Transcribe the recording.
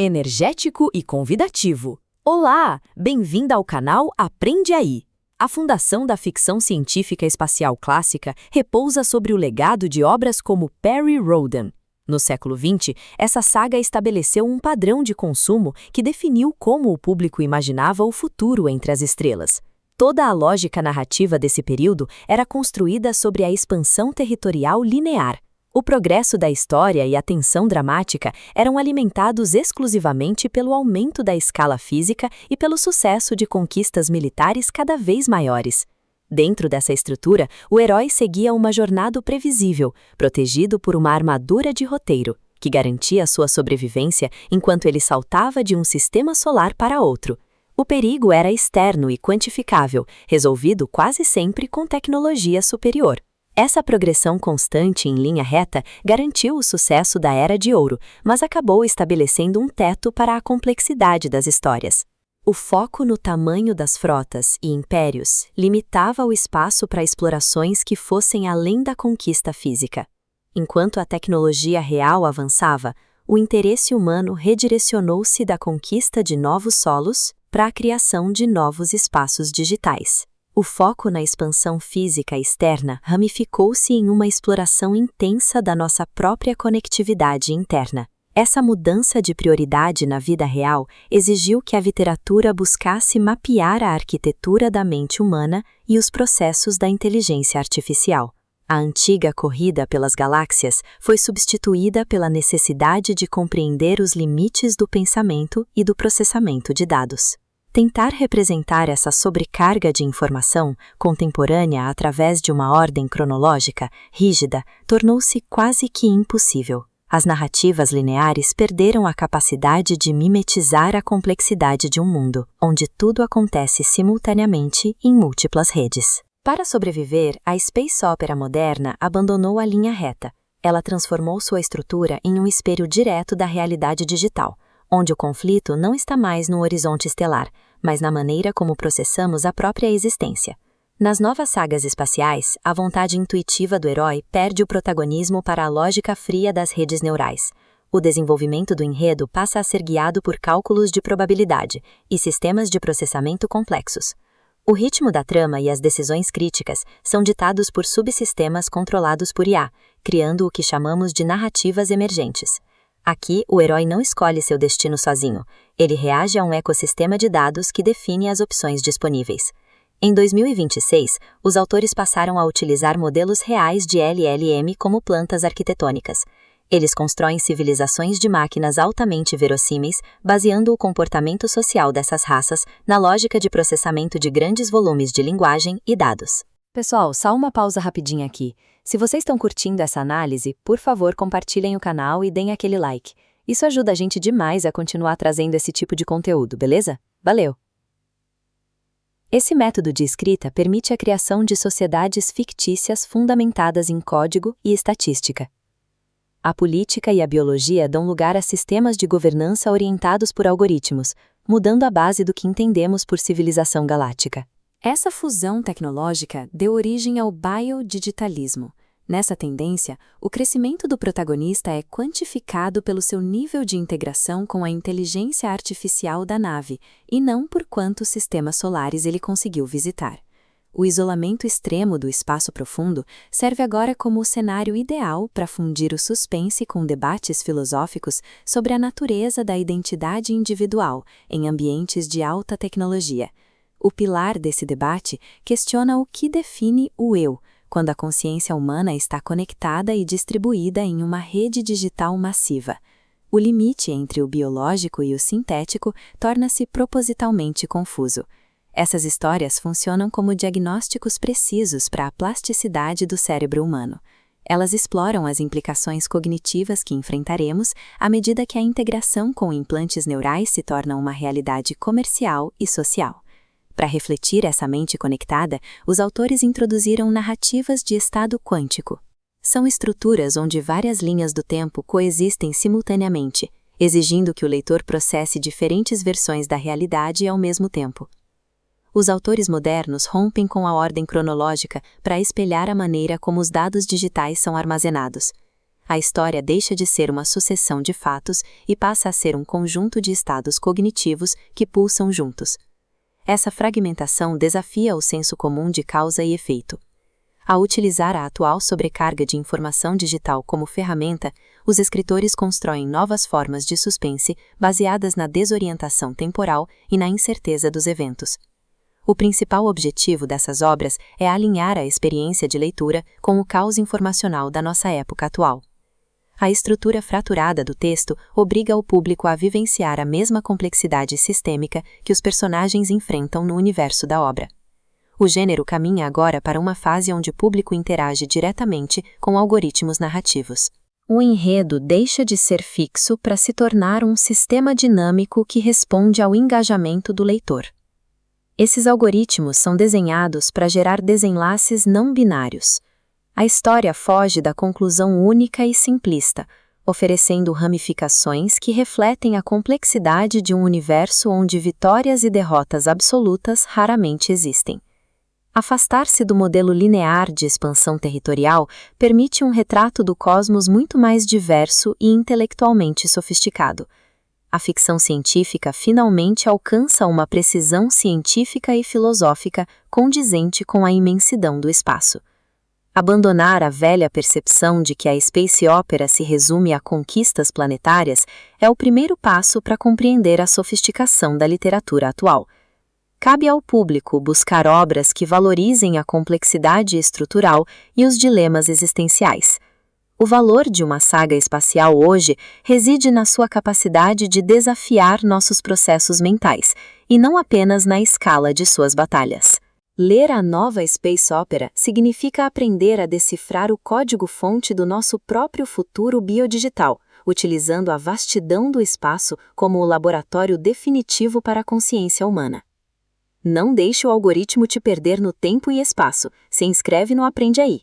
energético e convidativo. Olá, bem-vinda ao canal Aprende Aí. A fundação da ficção científica espacial clássica repousa sobre o legado de obras como Perry Rhodan. No século XX, essa saga estabeleceu um padrão de consumo que definiu como o público imaginava o futuro entre as estrelas. Toda a lógica narrativa desse período era construída sobre a expansão territorial linear. O progresso da história e a tensão dramática eram alimentados exclusivamente pelo aumento da escala física e pelo sucesso de conquistas militares cada vez maiores. Dentro dessa estrutura, o herói seguia uma jornada previsível, protegido por uma armadura de roteiro, que garantia sua sobrevivência enquanto ele saltava de um sistema solar para outro. O perigo era externo e quantificável, resolvido quase sempre com tecnologia superior. Essa progressão constante em linha reta garantiu o sucesso da Era de Ouro, mas acabou estabelecendo um teto para a complexidade das histórias. O foco no tamanho das frotas e impérios limitava o espaço para explorações que fossem além da conquista física. Enquanto a tecnologia real avançava, o interesse humano redirecionou-se da conquista de novos solos para a criação de novos espaços digitais. O foco na expansão física externa ramificou-se em uma exploração intensa da nossa própria conectividade interna. Essa mudança de prioridade na vida real exigiu que a literatura buscasse mapear a arquitetura da mente humana e os processos da inteligência artificial. A antiga corrida pelas galáxias foi substituída pela necessidade de compreender os limites do pensamento e do processamento de dados. Tentar representar essa sobrecarga de informação contemporânea através de uma ordem cronológica rígida tornou-se quase que impossível. As narrativas lineares perderam a capacidade de mimetizar a complexidade de um mundo, onde tudo acontece simultaneamente em múltiplas redes. Para sobreviver, a space opera moderna abandonou a linha reta. Ela transformou sua estrutura em um espelho direto da realidade digital, onde o conflito não está mais no horizonte estelar, mas na maneira como processamos a própria existência. Nas novas sagas espaciais, a vontade intuitiva do herói perde o protagonismo para a lógica fria das redes neurais. O desenvolvimento do enredo passa a ser guiado por cálculos de probabilidade e sistemas de processamento complexos. O ritmo da trama e as decisões críticas são ditados por subsistemas controlados por IA, criando o que chamamos de narrativas emergentes. Aqui, o herói não escolhe seu destino sozinho, ele reage a um ecossistema de dados que define as opções disponíveis. Em 2026, os autores passaram a utilizar modelos reais de LLM como plantas arquitetônicas. Eles constroem civilizações de máquinas altamente verossímeis, baseando o comportamento social dessas raças na lógica de processamento de grandes volumes de linguagem e dados. Pessoal, só uma pausa rapidinha aqui. Se vocês estão curtindo essa análise, por favor, compartilhem o canal e deem aquele like. Isso ajuda a gente demais a continuar trazendo esse tipo de conteúdo, beleza? Valeu! Esse método de escrita permite a criação de sociedades fictícias fundamentadas em código e estatística. A política e a biologia dão lugar a sistemas de governança orientados por algoritmos, mudando a base do que entendemos por civilização galáctica. Essa fusão tecnológica deu origem ao biodigitalismo. Nessa tendência, o crescimento do protagonista é quantificado pelo seu nível de integração com a inteligência artificial da nave, e não por quantos sistemas solares ele conseguiu visitar. O isolamento extremo do espaço profundo serve agora como o cenário ideal para fundir o suspense com debates filosóficos sobre a natureza da identidade individual em ambientes de alta tecnologia. O pilar desse debate questiona o que define o eu, quando a consciência humana está conectada e distribuída em uma rede digital massiva. O limite entre o biológico e o sintético torna-se propositalmente confuso. Essas histórias funcionam como diagnósticos precisos para a plasticidade do cérebro humano. Elas exploram as implicações cognitivas que enfrentaremos à medida que a integração com implantes neurais se torna uma realidade comercial e social. Para refletir essa mente conectada, os autores introduziram narrativas de estado quântico. São estruturas onde várias linhas do tempo coexistem simultaneamente, exigindo que o leitor processe diferentes versões da realidade ao mesmo tempo. Os autores modernos rompem com a ordem cronológica para espelhar a maneira como os dados digitais são armazenados. A história deixa de ser uma sucessão de fatos e passa a ser um conjunto de estados cognitivos que pulsam juntos. Essa fragmentação desafia o senso comum de causa e efeito. Ao utilizar a atual sobrecarga de informação digital como ferramenta, os escritores constroem novas formas de suspense baseadas na desorientação temporal e na incerteza dos eventos. O principal objetivo dessas obras é alinhar a experiência de leitura com o caos informacional da nossa época atual. A estrutura fraturada do texto obriga o público a vivenciar a mesma complexidade sistêmica que os personagens enfrentam no universo da obra. O gênero caminha agora para uma fase onde o público interage diretamente com algoritmos narrativos. O enredo deixa de ser fixo para se tornar um sistema dinâmico que responde ao engajamento do leitor. Esses algoritmos são desenhados para gerar desenlaces não binários. A história foge da conclusão única e simplista, oferecendo ramificações que refletem a complexidade de um universo onde vitórias e derrotas absolutas raramente existem. Afastar-se do modelo linear de expansão territorial permite um retrato do cosmos muito mais diverso e intelectualmente sofisticado. A ficção científica finalmente alcança uma precisão científica e filosófica condizente com a imensidão do espaço. Abandonar a velha percepção de que a space opera se resume a conquistas planetárias é o primeiro passo para compreender a sofisticação da literatura atual. Cabe ao público buscar obras que valorizem a complexidade estrutural e os dilemas existenciais. O valor de uma saga espacial hoje reside na sua capacidade de desafiar nossos processos mentais, e não apenas na escala de suas batalhas. Ler a nova Space Opera significa aprender a decifrar o código-fonte do nosso próprio futuro biodigital, utilizando a vastidão do espaço como o laboratório definitivo para a consciência humana. Não deixe o algoritmo te perder no tempo e espaço. Se inscreve no Aprende Aí.